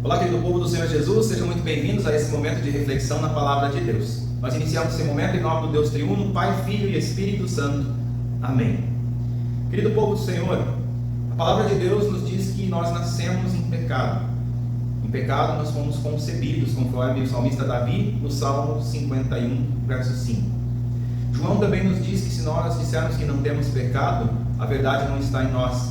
Olá, querido povo do Senhor Jesus, sejam muito bem-vindos a esse momento de reflexão na Palavra de Deus. Nós iniciamos esse momento em nome do Deus Triuno, Pai, Filho e Espírito Santo. Amém. Querido povo do Senhor, a Palavra de Deus nos diz que nós nascemos em pecado. Em pecado nós fomos concebidos, conforme o salmista Davi, no Salmo 51, verso 5. João também nos diz que se nós dissermos que não temos pecado, a verdade não está em nós.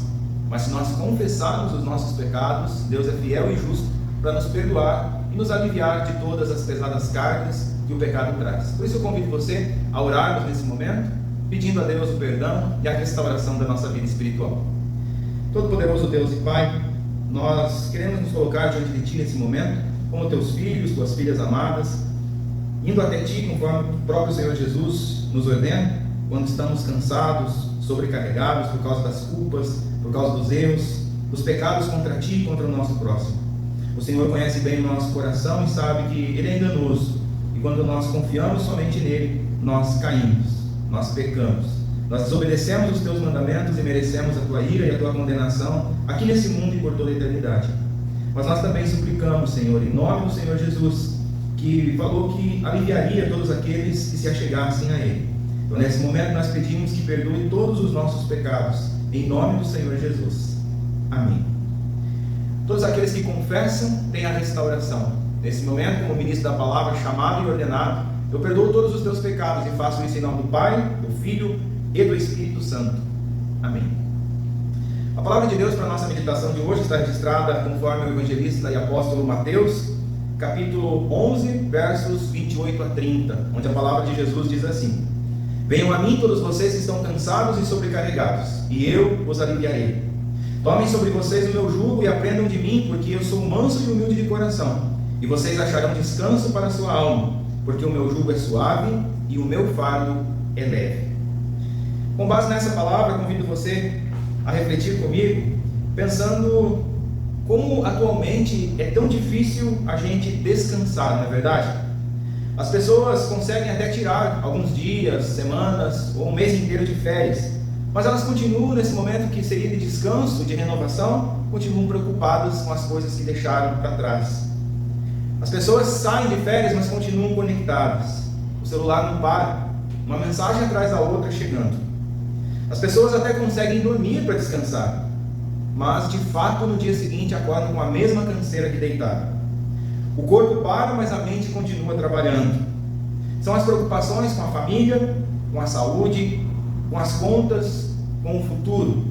Mas se nós confessarmos os nossos pecados, Deus é fiel e justo para nos perdoar e nos aliviar de todas as pesadas cargas que o pecado traz. Por isso eu convido você a orarmos nesse momento, pedindo a Deus o perdão e a restauração da nossa vida espiritual. Todo-Poderoso Deus e Pai, nós queremos nos colocar diante de Ti nesse momento, como Teus filhos, Tuas filhas amadas, indo até Ti conforme o próprio Senhor Jesus nos ordena, quando estamos cansados, sobrecarregados por causa das culpas, por causa dos erros, dos pecados contra Ti e contra o nosso próximo. O Senhor conhece bem o nosso coração e sabe que Ele é enganoso, e quando nós confiamos somente nele, nós caímos, nós pecamos, nós desobedecemos os Teus mandamentos e merecemos a Tua ira e a Tua condenação aqui nesse mundo e por toda a eternidade. Mas nós também suplicamos, Senhor, em nome do Senhor Jesus, que falou que aliviaria todos aqueles que se achegassem a Ele. Então nesse momento nós pedimos que perdoe todos os nossos pecados, em nome do Senhor Jesus. Amém. Todos aqueles que confessam têm a restauração. Nesse momento, como ministro da palavra, chamado e ordenado, eu perdoo todos os teus pecados e faço isso em nome do Pai, do Filho e do Espírito Santo. Amém. A palavra de Deus para a nossa meditação de hoje está registrada conforme o evangelista e apóstolo Mateus, capítulo 11, versos 28 a 30, onde a palavra de Jesus diz assim: Venham a mim todos vocês que estão cansados e sobrecarregados, e eu os aliviarei. Tomem sobre vocês o meu jugo e aprendam de mim, porque eu sou manso e humilde de coração, e vocês acharão descanso para a sua alma, porque o meu jugo é suave e o meu fardo é leve. Com base nessa palavra, convido você a refletir comigo, pensando como atualmente é tão difícil a gente descansar, não é verdade? As pessoas conseguem até tirar alguns dias, semanas ou um mês inteiro de férias, mas elas continuam nesse momento que seria de descanso, de renovação, continuam preocupadas com as coisas que deixaram para trás. As pessoas saem de férias, mas continuam conectadas. O celular não para, uma mensagem atrás da outra chegando. As pessoas até conseguem dormir para descansar, mas de fato no dia seguinte acordam com a mesma canseira que deitaram. O corpo para, mas a mente continua trabalhando. São as preocupações com a família, com a saúde, com as contas, com o futuro.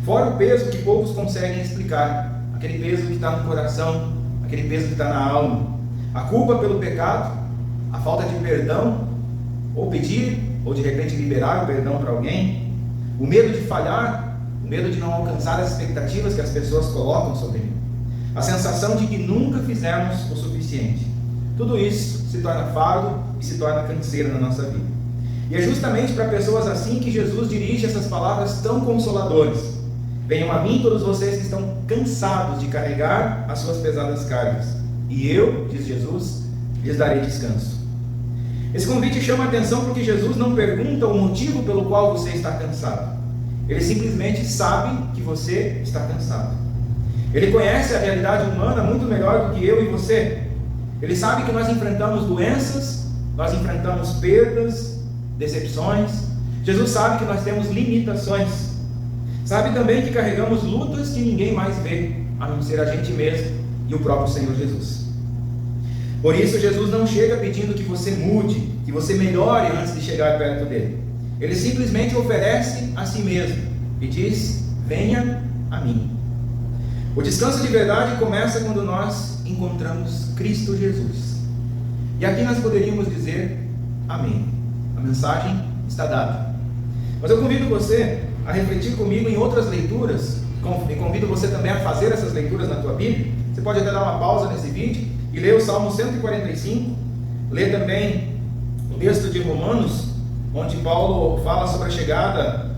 Fora o peso que poucos conseguem explicar, aquele peso que está no coração, aquele peso que está na alma. A culpa pelo pecado, a falta de perdão, ou pedir, ou de repente liberar o perdão para alguém, o medo de falhar, o medo de não alcançar as expectativas que as pessoas colocam sobre mim. A sensação de que nunca fizemos o suficiente. Tudo isso se torna fardo e se torna canseira na nossa vida. E é justamente para pessoas assim que Jesus dirige essas palavras tão consoladoras. Venham a mim todos vocês que estão cansados de carregar as suas pesadas cargas, e eu, diz Jesus, lhes darei descanso. Esse convite chama a atenção porque Jesus não pergunta o motivo pelo qual você está cansado. Ele simplesmente sabe que você está cansado. Ele conhece a realidade humana muito melhor do que eu e você. Ele sabe que nós enfrentamos doenças, nós enfrentamos perdas, decepções. Jesus sabe que nós temos limitações. Sabe também que carregamos lutas que ninguém mais vê, a não ser a gente mesmo e o próprio Senhor Jesus. Por isso Jesus não chega pedindo que você mude, que você melhore antes de chegar perto dele. Ele simplesmente oferece a si mesmo e diz: venha a mim. O descanso de verdade começa quando nós encontramos Cristo Jesus. E aqui nós poderíamos dizer amém. A mensagem está dada. Mas eu convido você a refletir comigo em outras leituras, e convido você também a fazer essas leituras na tua Bíblia. Você pode até dar uma pausa nesse vídeo e ler o Salmo 145, ler também o texto de Romanos, onde Paulo fala sobre a chegada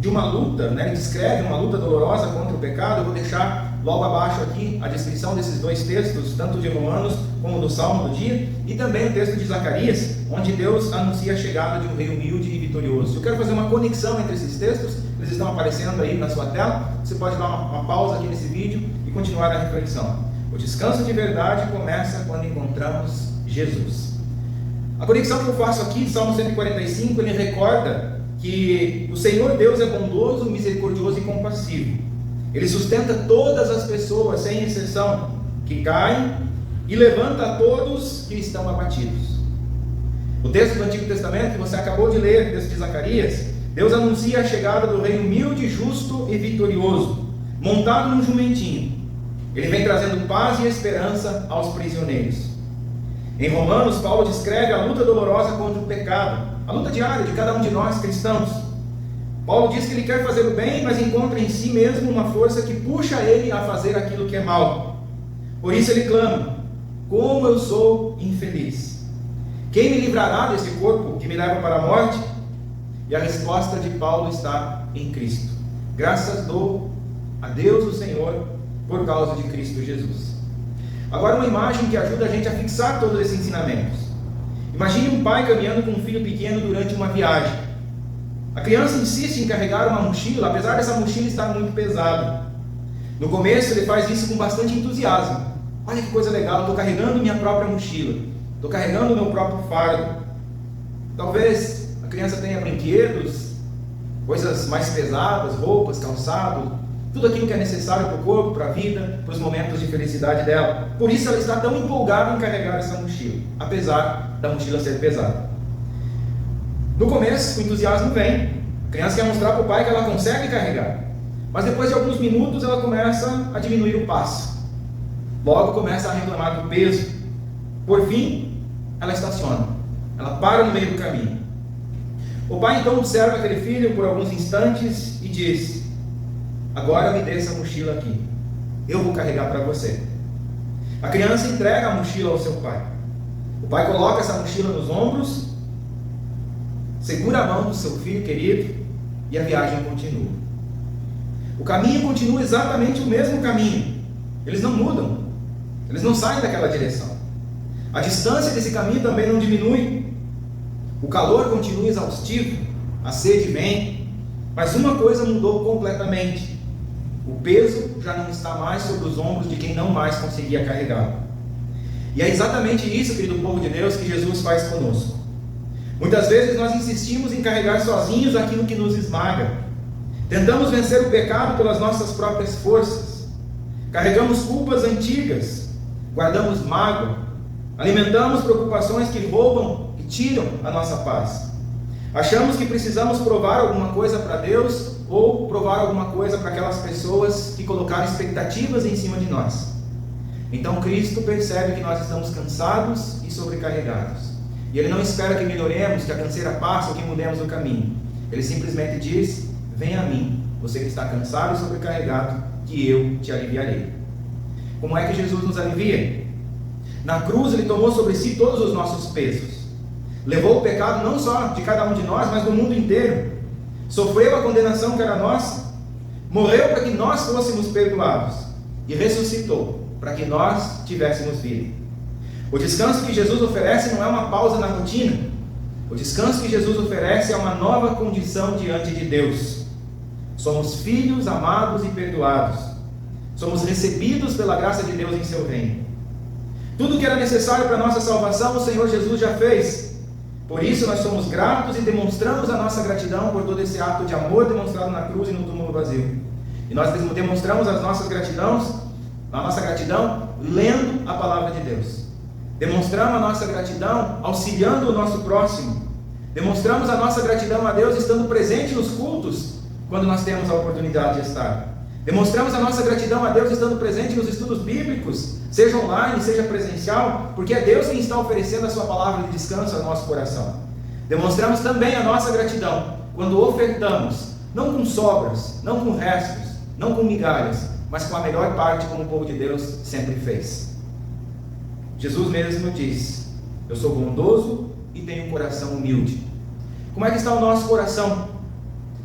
de uma luta, né? Ele descreve uma luta dolorosa contra o pecado. Eu vou deixar logo abaixo aqui a descrição desses dois textos, tanto de Romanos como do Salmo do dia, e também o texto de Zacarias, onde Deus anuncia a chegada de um rei humilde e vitorioso. Eu quero fazer uma conexão entre esses textos, eles estão aparecendo aí na sua tela. Você pode dar uma pausa aqui nesse vídeo e continuar a reflexão. O descanso de verdade começa quando encontramos Jesus. A conexão que eu faço aqui, Salmo 145, ele recorda que o Senhor Deus é bondoso, misericordioso e compassivo. Ele sustenta todas as pessoas, sem exceção, que caem, e levanta a todos que estão abatidos. O texto do Antigo Testamento que você acabou de ler, o texto de Zacarias, Deus anuncia a chegada do rei humilde, justo e vitorioso, montado num jumentinho. Ele vem trazendo paz e esperança aos prisioneiros. Em Romanos, Paulo descreve a luta dolorosa contra o pecado, a luta diária de cada um de nós cristãos. Paulo diz que ele quer fazer o bem, mas encontra em si mesmo uma força que puxa ele a fazer aquilo que é mal. Por isso ele clama: como eu sou infeliz! Quem me livrará desse corpo que me leva para a morte? E a resposta de Paulo está em Cristo. Graças dou a Deus, o Senhor, por causa de Cristo Jesus. Agora, uma imagem que ajuda a gente a fixar todos esses ensinamentos. Imagine um pai caminhando com um filho pequeno durante uma viagem. A criança insiste em carregar uma mochila, apesar dessa mochila estar muito pesada. No começo ele faz isso com bastante entusiasmo. Olha que coisa legal, estou carregando minha própria mochila, estou carregando o meu próprio fardo. Talvez a criança tenha brinquedos, coisas mais pesadas, roupas, calçado, tudo aquilo que é necessário para o corpo, para a vida, para os momentos de felicidade dela. Por isso ela está tão empolgada em carregar essa mochila, apesar da mochila ser pesada. No começo, o entusiasmo vem. A criança quer mostrar para o pai que ela consegue carregar. Mas depois de alguns minutos ela começa a diminuir o passo. Logo começa a reclamar do peso. Por fim, ela estaciona. Ela para no meio do caminho. O pai então observa aquele filho por alguns instantes e diz: agora me dê essa mochila aqui. Eu vou carregar para você. A criança entrega a mochila ao seu pai. O pai coloca essa mochila nos ombros, segura a mão do seu filho querido e a viagem continua. O caminho continua exatamente o mesmo caminho. Eles não mudam. Eles não saem daquela direção. A distância desse caminho também não diminui. O calor continua exaustivo. A sede vem. Mas uma coisa mudou completamente. O peso já não está mais sobre os ombros de quem não mais conseguia carregá-lo. E é exatamente isso, querido povo de Deus, que Jesus faz conosco. Muitas vezes nós insistimos em carregar sozinhos aquilo que nos esmaga. Tentamos vencer o pecado pelas nossas próprias forças. Carregamos culpas antigas. Guardamos mágoa. Alimentamos preocupações que roubam, que tiram a nossa paz. Achamos que precisamos provar alguma coisa para Deus ou provar alguma coisa para aquelas pessoas que colocaram expectativas em cima de nós. Então Cristo percebe que nós estamos cansados e sobrecarregados. E Ele não espera que melhoremos, que a canseira passe ou que mudemos o caminho. Ele simplesmente diz: venha a mim, você que está cansado e sobrecarregado, que eu te aliviarei. Como é que Jesus nos alivia? Na cruz Ele tomou sobre si todos os nossos pesos. Levou o pecado não só de cada um de nós, mas do mundo inteiro. Sofreu a condenação que era nossa. Morreu para que nós fôssemos perdoados. E ressuscitou para que nós tivéssemos vida. O descanso que Jesus oferece não é uma pausa na rotina. O descanso que Jesus oferece é uma nova condição diante de Deus. Somos filhos amados e perdoados. Somos recebidos pela graça de Deus em seu reino. Tudo que era necessário para a nossa salvação, o Senhor Jesus já fez. Por isso nós somos gratos e demonstramos a nossa gratidão por todo esse ato de amor demonstrado na cruz e no túmulo vazio. E nós demonstramos a nossa gratidão lendo a palavra de Deus. Demonstramos a nossa gratidão auxiliando o nosso próximo. Demonstramos a nossa gratidão a Deus estando presente nos cultos, quando nós temos a oportunidade de estar. Demonstramos a nossa gratidão a Deus estando presente nos estudos bíblicos, seja online, seja presencial, porque é Deus quem está oferecendo a sua palavra de descanso ao nosso coração. Demonstramos também a nossa gratidão quando ofertamos, não com sobras, não com restos, não com migalhas, mas com a melhor parte, como o povo de Deus sempre fez. Jesus mesmo diz: eu sou bondoso e tenho um coração humilde. Como é que está o nosso coração?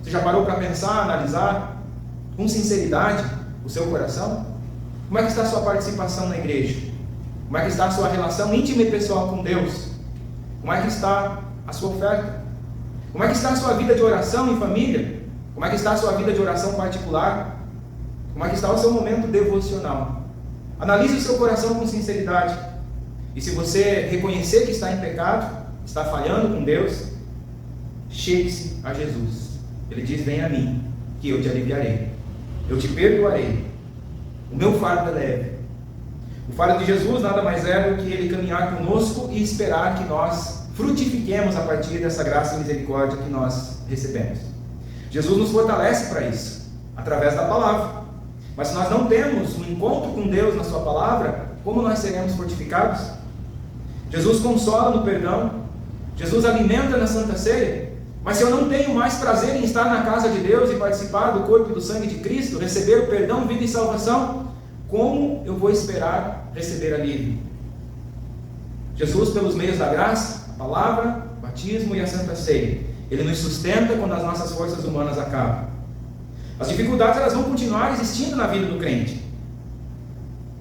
Você já parou para pensar, analisar com sinceridade o seu coração? Como é que está a sua participação na igreja? Como é que está a sua relação íntima e pessoal com Deus? Como é que está a sua oferta? Como é que está a sua vida de oração em família? Como é que está a sua vida de oração particular? Como é que está o seu momento devocional? Analise o seu coração com sinceridade. E se você reconhecer que está em pecado, está falhando com Deus, chegue-se a Jesus. Ele diz: vem a mim, que eu te aliviarei. Eu te perdoarei. O meu fardo é leve. O fardo de Jesus nada mais é do que Ele caminhar conosco e esperar que nós frutifiquemos a partir dessa graça e misericórdia que nós recebemos. Jesus nos fortalece para isso, através da palavra. Mas se nós não temos um encontro com Deus na sua palavra, como nós seremos fortificados? Jesus consola no perdão, Jesus alimenta na Santa Ceia. Mas se eu não tenho mais prazer em estar na casa de Deus e participar do corpo e do sangue de Cristo, receber o perdão, vida e salvação, como eu vou esperar receber alívio? Jesus, pelos meios da graça, a palavra, o batismo e a Santa Ceia, Ele nos sustenta quando as nossas forças humanas acabam. As dificuldades elas vão continuar existindo na vida do crente,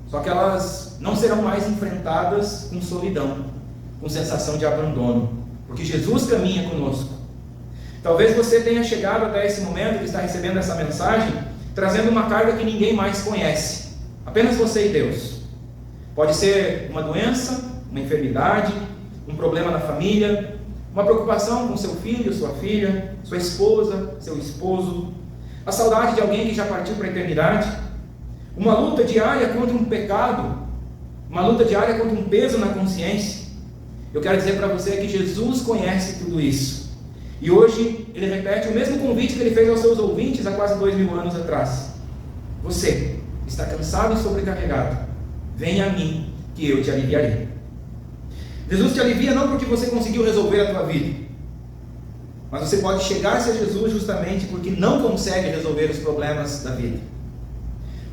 só que elas não serão mais enfrentadas com solidão, com sensação de abandono, porque Jesus caminha conosco. Talvez você tenha chegado até esse momento que está recebendo essa mensagem, trazendo uma carga que ninguém mais conhece, apenas você e Deus. Pode ser uma doença, uma enfermidade, um problema na família, uma preocupação com seu filho, sua filha, sua esposa, seu esposo, a saudade de alguém que já partiu para a eternidade, uma luta diária contra um pecado, uma luta diária contra um peso na consciência. Eu quero dizer para você que Jesus conhece tudo isso. E hoje Ele repete o mesmo convite que Ele fez aos seus ouvintes há quase 2000 anos atrás. Você está cansado e sobrecarregado, venha a mim, que eu te aliviarei. Jesus te alivia não porque você conseguiu resolver a tua vida, mas você pode chegar-se a Jesus justamente porque não consegue resolver os problemas da vida.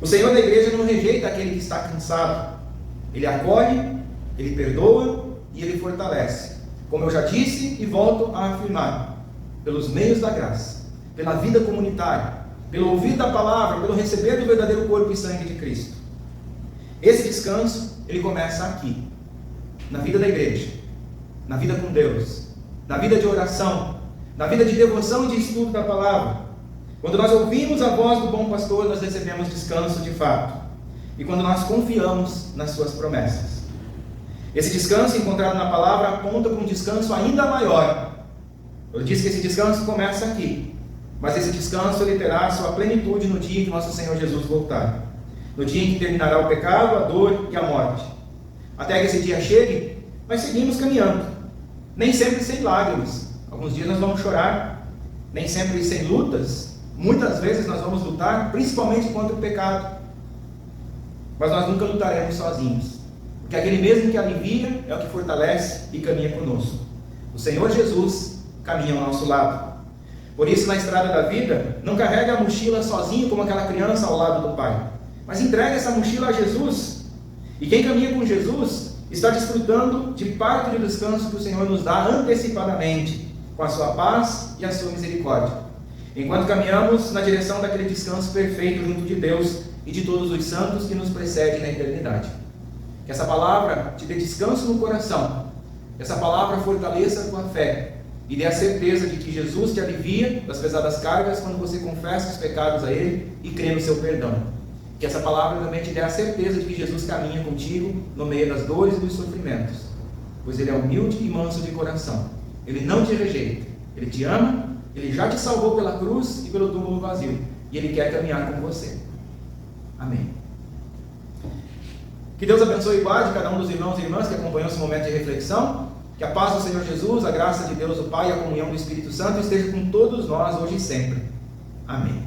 O Senhor da igreja não rejeita aquele que está cansado. Ele acolhe, Ele perdoa e Ele fortalece. Como eu já disse e volto a afirmar, pelos meios da graça, pela vida comunitária, pelo ouvir da palavra, pelo receber do verdadeiro corpo e sangue de Cristo. Esse descanso, ele começa aqui, na vida da igreja, na vida com Deus, na vida de oração, na vida de devoção e de estudo da palavra. Quando nós ouvimos a voz do bom pastor, nós recebemos descanso de fato. E quando nós confiamos nas suas promessas. Esse descanso encontrado na palavra aponta para um descanso ainda maior. Eu disse que esse descanso começa aqui, mas esse descanso ele terá sua plenitude no dia em que nosso Senhor Jesus voltar. No dia em que terminará o pecado, a dor e a morte. Até que esse dia chegue, nós seguimos caminhando. Nem sempre sem lágrimas. Alguns dias nós vamos chorar. Nem sempre sem lutas. Muitas vezes nós vamos lutar, principalmente contra o pecado. Mas nós nunca lutaremos sozinhos. Porque aquele mesmo que alivia é o que fortalece e caminha conosco. O Senhor Jesus caminha ao nosso lado. Por isso, na estrada da vida, não carrega a mochila sozinho como aquela criança ao lado do pai. Mas entrega essa mochila a Jesus. E quem caminha com Jesus está desfrutando de parte do descanso que o Senhor nos dá antecipadamente, com a sua paz e a sua misericórdia. Enquanto caminhamos na direção daquele descanso perfeito junto de Deus e de todos os santos que nos precedem na eternidade. Que essa palavra te dê descanso no coração. Que essa palavra fortaleça a tua fé. E dê a certeza de que Jesus te alivia das pesadas cargas quando você confessa os pecados a Ele e crê no seu perdão. Que essa palavra também te dê a certeza de que Jesus caminha contigo no meio das dores e dos sofrimentos. Pois Ele é humilde e manso de coração. Ele não te rejeita. Ele te ama. Ele já te salvou pela cruz e pelo túmulo vazio. E Ele quer caminhar com você. Amém. Que Deus abençoe e guarde cada um dos irmãos e irmãs que acompanhou esse momento de reflexão. Que a paz do Senhor Jesus, a graça de Deus o Pai e a comunhão do Espírito Santo esteja com todos nós hoje e sempre. Amém.